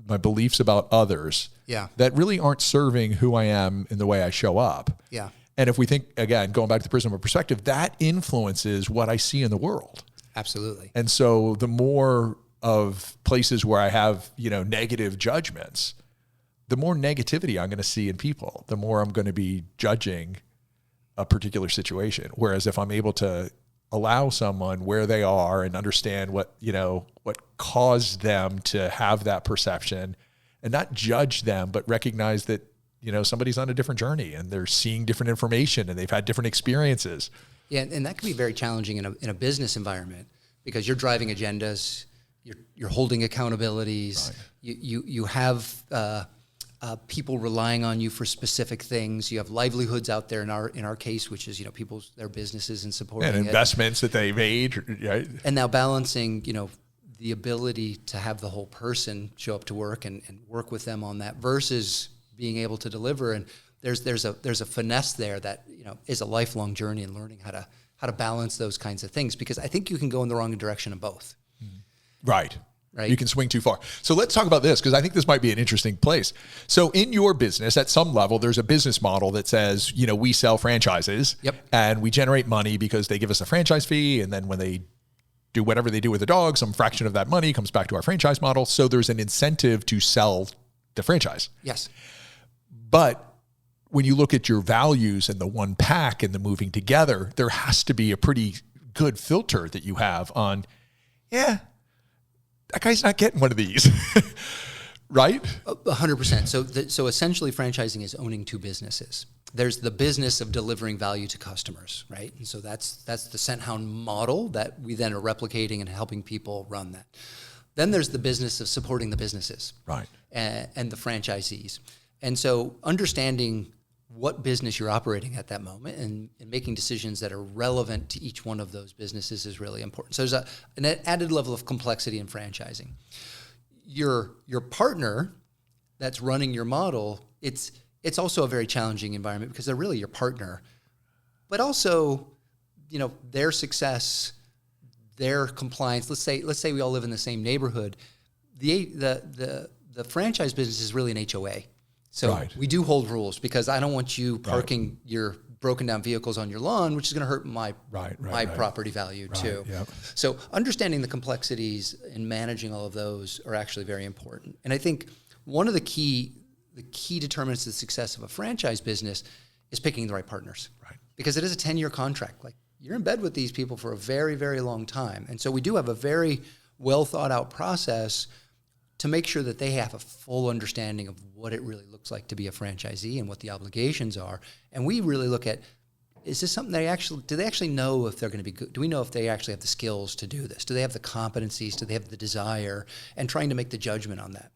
S1: my beliefs about others that really aren't serving who I am in the way I show up. Yeah. And if we think, again, going back to the Prism of Perspective, that influences what I see in the world.
S2: Absolutely.
S1: And so the more of places where I have, negative judgments, the more negativity I'm going to see in people, the more I'm going to be judging a particular situation. Whereas if I'm able to allow someone where they are and understand what caused them to have that perception and not judge them, but recognize that, somebody's on a different journey and they're seeing different information and they've had different experiences.
S2: Yeah. And that can be very challenging in a business environment because you're driving agendas, you're holding accountabilities, right. You have, people relying on you for specific things. You have livelihoods out there in our case, which is their businesses and supporting
S1: and investments that they made, right?
S2: And now balancing the ability to have the whole person show up to work and work with them on that versus being able to deliver. And there's a finesse there that, is a lifelong journey in learning how to balance those kinds of things, because I think you can go in the wrong direction of both.
S1: Right.
S2: Right.
S1: You can swing too far. So let's talk about this, because I think this might be an interesting place. So in your business, at some level, there's a business model that says, we sell franchises.
S2: Yep.
S1: And we generate money because they give us a franchise fee. And then when they do whatever they do with the dog, some fraction of that money comes back to our franchise model. So there's an incentive to sell the franchise.
S2: Yes.
S1: But when you look at your values and the one pack and the moving together, there has to be a pretty good filter that you have on, that guy's not getting one of these, right?
S2: 100%. So essentially franchising is owning two businesses. There's the business of delivering value to customers, right? And so that's the Scenthound model that we then are replicating and helping people run that. Then there's the business of supporting the businesses,
S1: right,
S2: and the franchisees. And so understanding what business you're operating at that moment and making decisions that are relevant to each one of those businesses is really important. So there's an added level of complexity in franchising. Your partner that's running your model, it's also a very challenging environment because they're really your partner, but also, their success, their compliance. Let's say we all live in the same neighborhood. The franchise business is really an HOA. So
S1: right.
S2: We do hold rules because I don't want you parking your broken down vehicles on your lawn, which is going to hurt my property value too.
S1: Yep.
S2: So understanding the complexities and managing all of those are actually very important. And I think one of the key determinants of the success of a franchise business is picking the right partners.
S1: Right.
S2: Because it is a 10-year contract. Like, you're in bed with these people for a very, very long time. And so we do have a very well thought out process to make sure that they have a full understanding of what it really looks like to be a franchisee and what the obligations are. And we really look at, is this something do they actually know if they're going to be good? Do we know if they actually have the skills to do this? Do they have the competencies? Do they have the desire? And trying to make the judgment on that.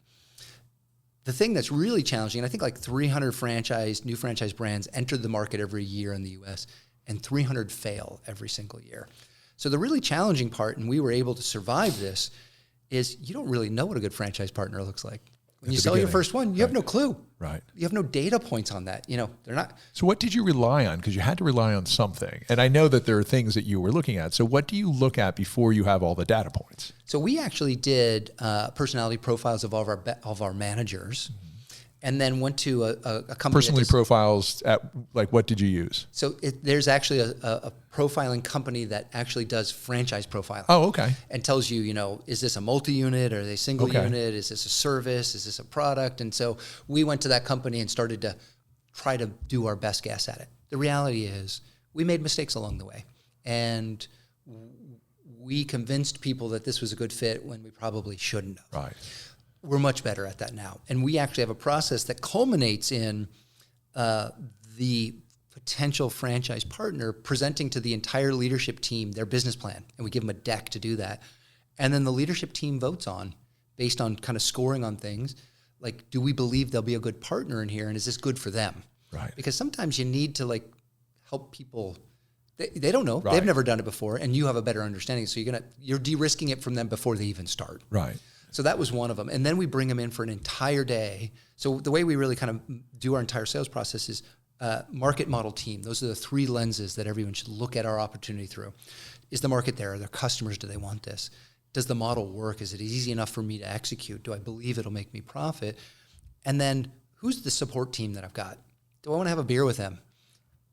S2: The thing that's really challenging, and I think like 300 new franchise brands enter the market every year in the US, and 300 fail every single year. So the really challenging part, and we were able to survive this, is you don't really know what a good franchise partner looks like. When you sell your first one, you have no clue.
S1: Right.
S2: You have no data points on that. They're not.
S1: So what did you rely on? Because you had to rely on something. And I know that there are things that you were looking at. So what do you look at before you have all the data points?
S2: So we actually did personality profiles of all of our managers. Mm-hmm. And then went to a company.
S1: Personality profiles at, like, what did you use?
S2: So there's actually a profiling company that actually does franchise profiling.
S1: Oh, okay.
S2: And tells you, is this a multi-unit? Are they single unit? Is this a service? Is this a product? And so we went to that company and started to try to do our best guess at it. The reality is we made mistakes along the way. And we convinced people that this was a good fit when we probably shouldn't have.
S1: Right.
S2: We're much better at that now. And we actually have a process that culminates in the potential franchise partner presenting to the entire leadership team their business plan. And we give them a deck to do that. And then the leadership team votes on, based on kind of scoring on things, like, do we believe they'll be a good partner in here? And is this good for them?
S1: Right.
S2: Because sometimes you need to help people. They don't know.
S1: Right.
S2: They've never done it before. And you have a better understanding. So you're de-risking it from them before they even start.
S1: Right.
S2: So that was one of them. And then we bring them in for an entire day. So the way we really kind of do our entire sales process is market model team. Those are the three lenses that everyone should look at our opportunity through. Is the market there? Are there customers? Do they want this? Does the model work? Is it easy enough for me to execute? Do I believe it'll make me profit? And then who's the support team that I've got? Do I want to have a beer with them?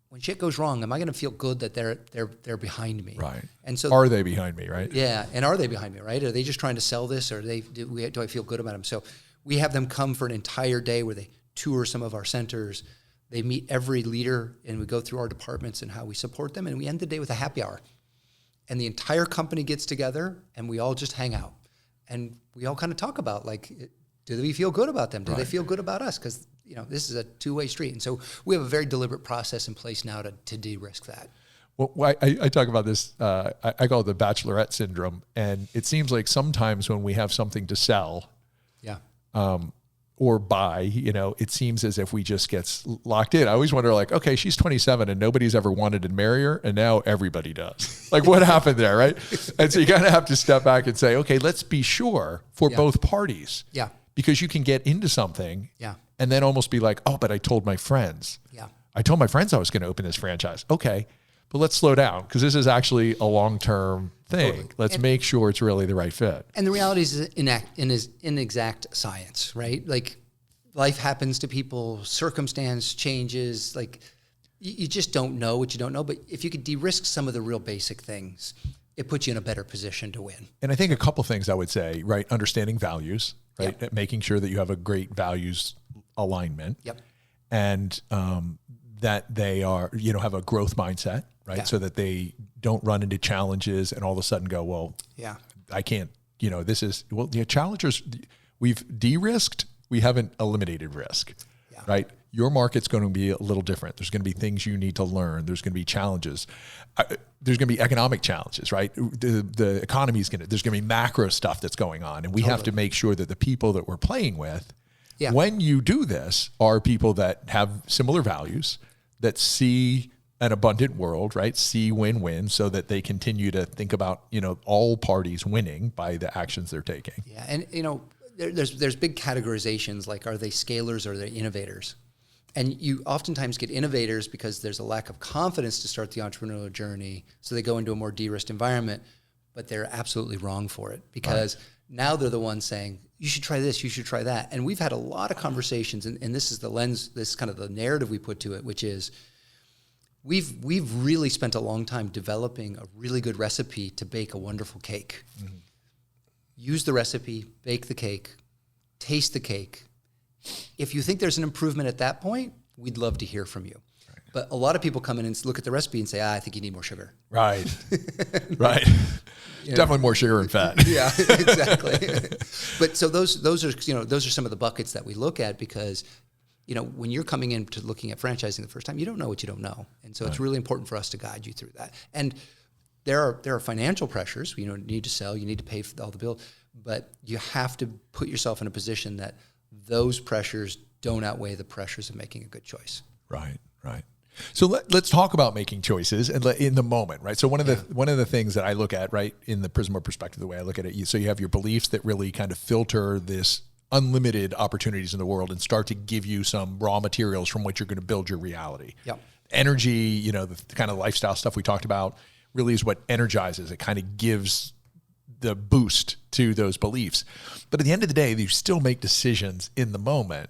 S2: When shit goes wrong, am I going to feel good that they're behind me?
S1: Right.
S2: And so
S1: are they behind me? Right.
S2: Yeah. And are they behind me? Right. Are they just trying to sell this, or do I feel good about them? So we have them come for an entire day where they tour some of our centers. They meet every leader, and we go through our departments and how we support them. And we end the day with a happy hour, and the entire company gets together, and we all just hang out, and we all kind of talk about, do we feel good about them? Do they feel good about us? Because this is a two-way street. And so we have a very deliberate process in place now to de-risk that.
S1: Well, I talk about this, I call it the bachelorette syndrome. And it seems like sometimes when we have something to sell or buy, it seems as if we just get locked in. I always wonder, okay, she's 27 and nobody's ever wanted to marry her, and now everybody does. What happened there, right? And so you kind of have to step back and say, okay, let's be sure for both parties.
S2: Yeah.
S1: Because you can get into something and then almost be like, oh, but I told my friends.
S2: Yeah.
S1: I told my friends I was going to open this franchise. Okay, but let's slow down because this is actually a long-term thing. Totally. Let's make sure it's really the right fit.
S2: And the reality is inexact science, right? Like life happens to people, circumstance changes, like you just don't know what you don't know. But if you could de-risk some of the real basic things, it puts you in a better position to win.
S1: And I think a couple things I would say, right? Understanding values, right?
S2: Yep.
S1: Making sure that you have a great values alignment.
S2: Yep.
S1: And that they are, have a growth mindset, right?
S2: Yeah.
S1: So that they don't run into challenges and all of a sudden go, well,
S2: yeah,
S1: I can't, challengers, we've de-risked, we haven't eliminated risk, right? Your market's going to be a little different. There's going to be things you need to learn. There's going to be challenges. There's going to be economic challenges, right? The economy is there's going to be macro stuff that's going on. And we have to make sure that the people that we're playing with, when you do this, are people that have similar values, that see an abundant world, right? See win-win, so that they continue to think about, all parties winning by the actions they're taking.
S2: Yeah. And, there's big categorizations, like, are they scalers or are they innovators? And you oftentimes get innovators because there's a lack of confidence to start the entrepreneurial journey. So they go into a more de-risked environment, but they're absolutely wrong for it, because now they're the ones saying, you should try this, you should try that. And we've had a lot of conversations, and this is the lens, this is kind of the narrative we put to it, which is we've really spent a long time developing a really good recipe to bake a wonderful cake. Mm-hmm. Use the recipe, bake the cake, taste the cake. If you think there's an improvement at that point, we'd love to hear from you. Right. But a lot of people come in and look at the recipe and say, I think you need more sugar.
S1: Right. Right. Definitely more sugar and fat.
S2: Yeah, exactly. But so those are some of the buckets that we look at, because when you're coming into looking at franchising the first time, you don't know what you don't know. And so it's really important for us to guide you through that. And there are financial pressures. You need to sell, you need to pay for all the bills, but you have to put yourself in a position that those pressures don't outweigh the pressures of making a good choice.
S1: Right, right. So let's talk about making choices and in the moment, right? So one of the things that I look at, right, in the Prism of Perspective, the way I look at it, so you have your beliefs that really kind of filter this unlimited opportunities in the world and start to give you some raw materials from which you're going to build your reality.
S2: Yep.
S1: Energy, the kind of lifestyle stuff we talked about, really is what energizes. It kind of gives the boost to those beliefs. But at the end of the day, you still make decisions in the moment.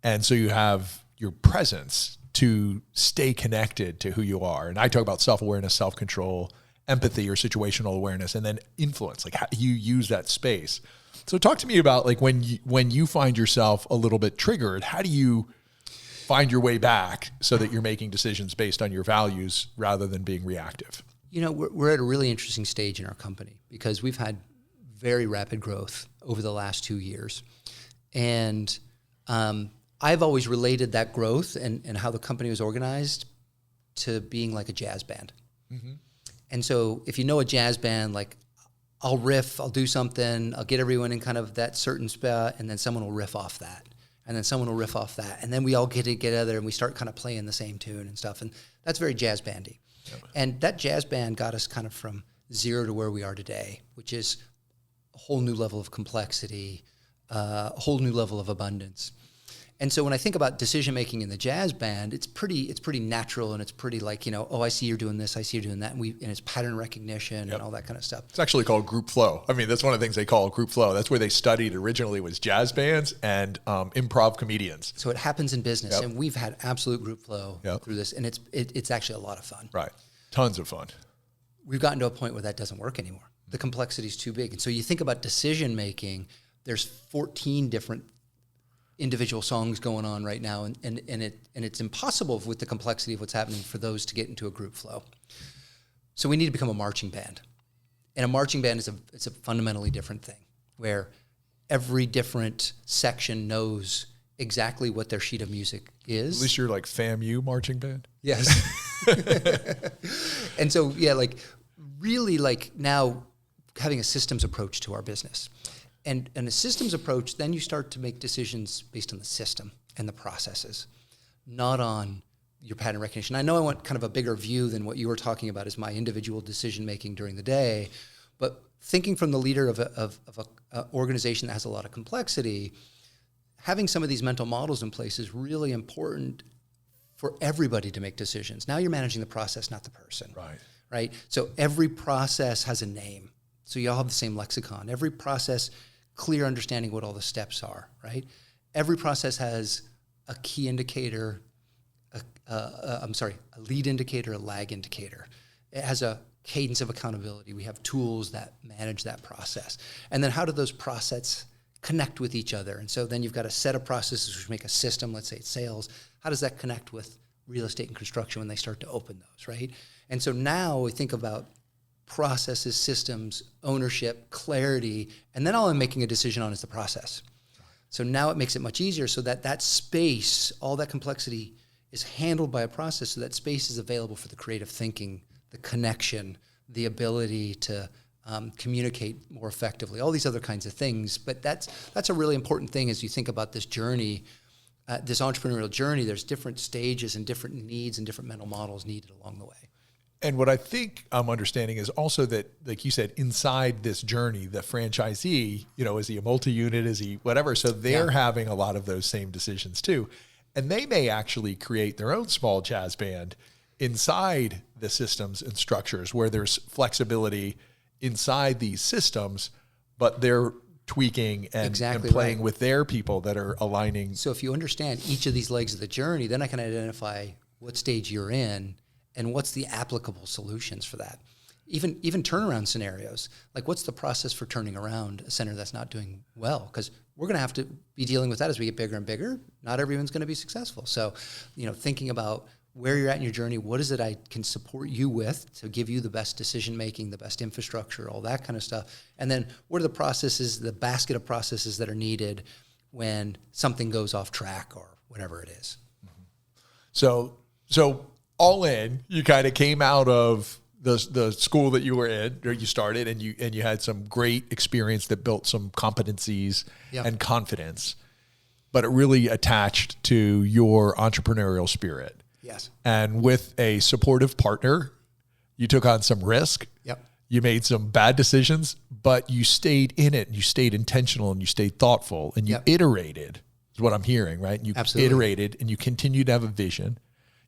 S1: And so you have your presence to stay connected to who you are. And I talk about self-awareness, self-control, empathy or situational awareness, and then influence, like how you use that space. So talk to me about, like, when you find yourself a little bit triggered, how do you find your way back so that you're making decisions based on your values rather than being reactive?
S2: We're at a really interesting stage in our company, because we've had very rapid growth over the last 2 years. And I've always related that growth and how the company was organized to being like a jazz band. Mm-hmm. And so if you know a jazz band, like, I'll riff, I'll do something, I'll get everyone in kind of that certain spot, and then someone will riff off that. And then someone will riff off that. And then we all get together and we start kind of playing the same tune and stuff. And that's very jazz bandy. Yep. And that jazz band got us kind of from zero to where we are today, which is a whole new level of complexity, a whole new level of abundance. And so when I think about decision making in the jazz band, it's pretty natural, and it's pretty like, I see you're doing this, I see you're doing that, and it's pattern recognition and all that kind of stuff.
S1: It's actually called group flow. I mean, that's one of the things they call group flow. That's where they studied originally, was jazz bands and improv comedians.
S2: So it happens in business, and we've had absolute group flow through this, and it's actually a lot of fun.
S1: Right, tons of fun.
S2: We've gotten to a point where that doesn't work anymore. The complexity is too big, and so you think about decision making. There's 14 different individual songs going on right now, and it's impossible with the complexity of what's happening for those to get into a group flow. So we need to become a marching band, and a marching band is a fundamentally different thing, where every different section knows exactly what their sheet of music is.
S1: At least you're like FAMU marching band.
S2: Yes. And so really now having a systems approach to our business. And a systems approach, then you start to make decisions based on the system and the processes, not on your pattern recognition. I know I want kind of a bigger view than what you were talking about as my individual decision-making during the day, but thinking from the leader of an organization that has a lot of complexity, having some of these mental models in place is really important for everybody to make decisions. Now you're managing the process, not the person. Right? So every process has a name. So you all have the same lexicon. Every process, clear understanding what all the steps are, right? Every process has a key indicator, a lead indicator, a lag indicator. It has a cadence of accountability. We have tools that manage that process. And then how do those processes connect with each other? And so then you've got a set of processes which make a system. Let's say it's sales. How does that connect with real estate and construction when they start to open those, right? And so now we think about processes, systems, ownership, clarity, and then all I'm making a decision on is the process. So now it makes it much easier so that that space, all that complexity is handled by a process, so that space is available for the creative thinking, the connection, the ability to communicate more effectively, all these other kinds of things. But that's a really important thing as you think about this journey, this entrepreneurial journey. There's different stages and different needs and different mental models needed along the way.
S1: And what I think I'm understanding is also that, like you said, inside this journey, the franchisee, is he a multi-unit, is he whatever? So they're having a lot of those same decisions too. And they may actually create their own small jazz band inside the systems and structures where there's flexibility inside these systems, but they're tweaking and playing with their people that are aligning.
S2: So if you understand each of these legs of the journey, then I can identify what stage you're in and what's the applicable solutions for that. Even turnaround scenarios, like what's the process for turning around a center that's not doing well? Because we're going to have to be dealing with that as we get bigger and bigger. Not everyone's going to be successful. So, thinking about where you're at in your journey, what is it I can support you with to give you the best decision-making, the best infrastructure, all that kind of stuff. And then what are the processes, the basket of processes that are needed when something goes off track or whatever it is.
S1: So all in, you kind of came out of the school that you were in, or you started, and you had some great experience that built some competencies and confidence, but it really attached to your entrepreneurial spirit.
S2: Yes.
S1: And with a supportive partner, you took on some risk.
S2: Yep.
S1: You made some bad decisions, but you stayed in it, and you stayed intentional, and you stayed thoughtful, and you iterated, is what I'm hearing, right? And you iterated, and you continued to have a vision.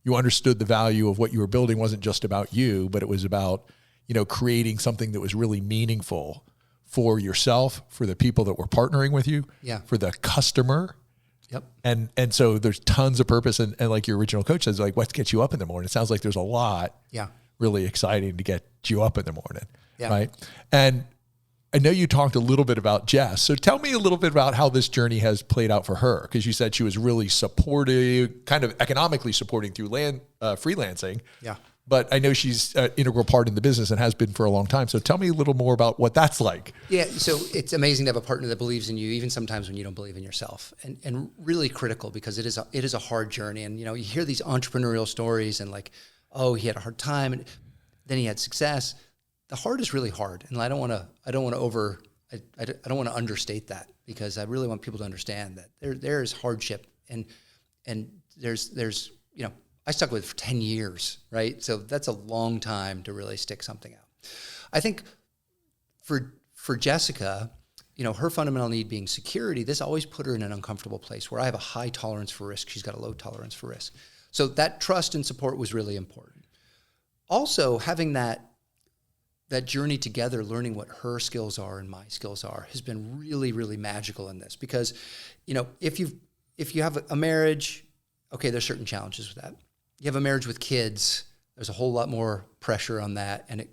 S1: You understood the value of what you were building wasn't just about you, but it was about, creating something that was really meaningful for yourself, for the people that were partnering with you, for the customer.
S2: Yep.
S1: And so there's tons of purpose. And like your original coach says, like, what gets you up in the morning? It sounds like there's a lot really exciting to get you up in the morning. Yeah. Right. And I know you talked a little bit about Jess. So tell me a little bit about how this journey has played out for her. Because you said she was really supportive, kind of economically supporting through freelancing. Yeah. But I know she's an integral part in the business and has been for a long time. So tell me a little more about what that's like.
S2: Yeah. So it's amazing to have a partner that believes in you, even sometimes when you don't believe in yourself, and really critical, because it is a hard journey. And, you hear these entrepreneurial stories and like, oh, he had a hard time and then he had success. The hard is really hard, and I don't want to understate that, because I really want people to understand that there is hardship, and there's I stuck with it for 10 years, right? So that's a long time to really stick something out. I think for Jessica, her fundamental need being security, this always put her in an uncomfortable place where I have a high tolerance for risk. She's got a low tolerance for risk. So that trust and support was really important. Also, having that journey together, learning what her skills are and my skills are, has been really, really magical in this. Because, if you have a marriage, okay, there's certain challenges with that. You have a marriage with kids, there's a whole lot more pressure on that, and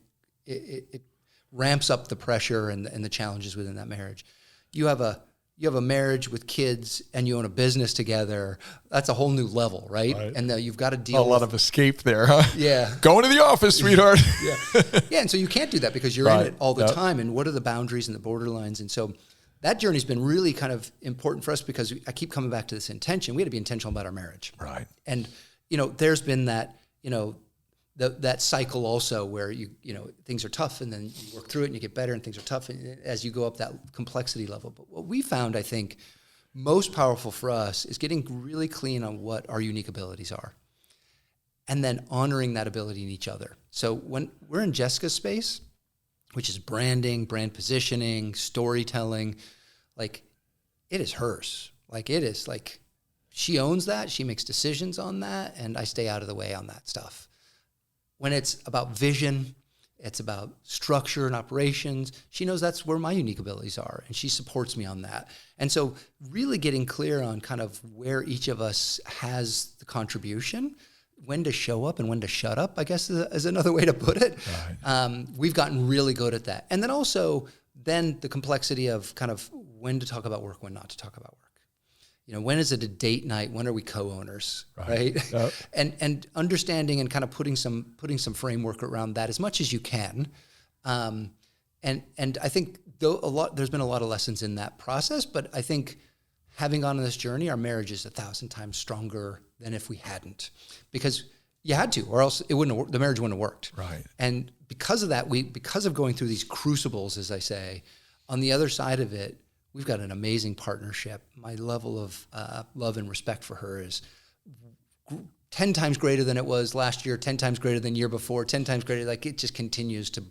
S2: it ramps up the pressure and the challenges within that marriage. You have a marriage with kids and you own a business together. That's a whole new level, right? And you've got to deal with
S1: a lot of escape there, huh?
S2: Yeah.
S1: Going to the office, sweetheart.
S2: Yeah. And so you can't do that because you're in it all the time. And what are the boundaries and the borderlines? And so that journey's been really kind of important for us, because I keep coming back to this intention. We had to be intentional about our marriage.
S1: Right.
S2: And, there's been that, that cycle also where things are tough and then you work through it and you get better, and things are tough as you go up that complexity level. But what we found, I think, most powerful for us is getting really clean on what our unique abilities are, and then honoring that ability in each other. So when we're in Jessica's space, which is branding, brand positioning, storytelling, like, it is hers. Like it is like she owns that. She makes decisions on that, and I stay out of the way on that stuff. When it's about vision, it's about structure and operations, she knows that's where my unique abilities are, and she supports me on that. And so really getting clear on kind of where each of us has the contribution, when to show up and when to shut up, I guess is another way to put it. Right. We've gotten really good at that. And then also the complexity of kind of when to talk about work, when not to talk about work. You know, when is it a date night? When are we co-owners, right? Yep. And understanding and kind of putting some framework around that as much as you can. And I think there's been a lot of lessons in that process, but I think having gone on this journey, our marriage is 1,000 times stronger than if we hadn't, because you had to, or else it wouldn't have, the marriage wouldn't have worked.
S1: Right.
S2: And because of that, because of going through these crucibles, as I say, on the other side of it, we've got an amazing partnership. My level of love and respect for her is 10 times greater than it was last year, 10 times greater than the year before, 10 times greater. Like it just continues to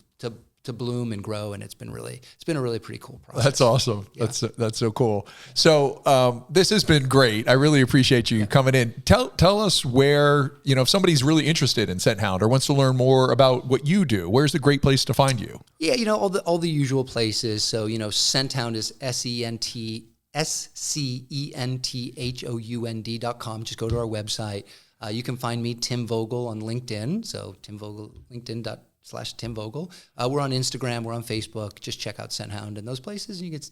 S2: bloom and grow, and it's been a really pretty cool process.
S1: That's awesome. Yeah. That's so cool. So this has been great. I really appreciate you coming in. Tell us where, if somebody's really interested in Scenthound or wants to learn more about what you do, where's the great place to find you? Yeah,
S2: all the usual places. So Scenthound is SCENTHOUND.com. Just go to our website. You can find me, Tim Vogel, on LinkedIn. So Tim Vogel, LinkedIn.com/Tim Vogel. We're on Instagram, we're on Facebook. Just check out Scenthound and those places, and you can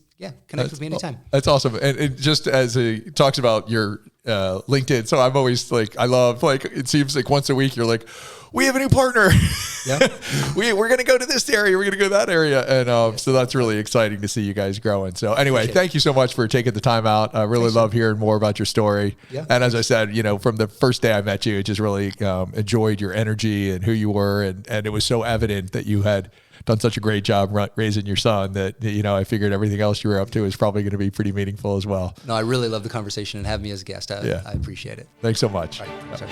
S2: connect with me anytime.
S1: That's awesome. And just as he talks about your LinkedIn, so I'm always I love, it seems like once a week you're like, we have a new partner. Yeah. We're going to go to this area. We're going to go to that area. And so that's really exciting to see you guys growing. So anyway, thank you so much for taking the time out. I really love hearing more about your story. Yeah. And as I said, from the first day I met you, I just really enjoyed your energy and who you were. And it was so evident that you had done such a great job raising your son that, I figured everything else you were up to is probably going to be pretty meaningful as well.
S2: No, I really love the conversation and having me as a guest. I appreciate it.
S1: Thanks so much.
S2: All right. Sorry.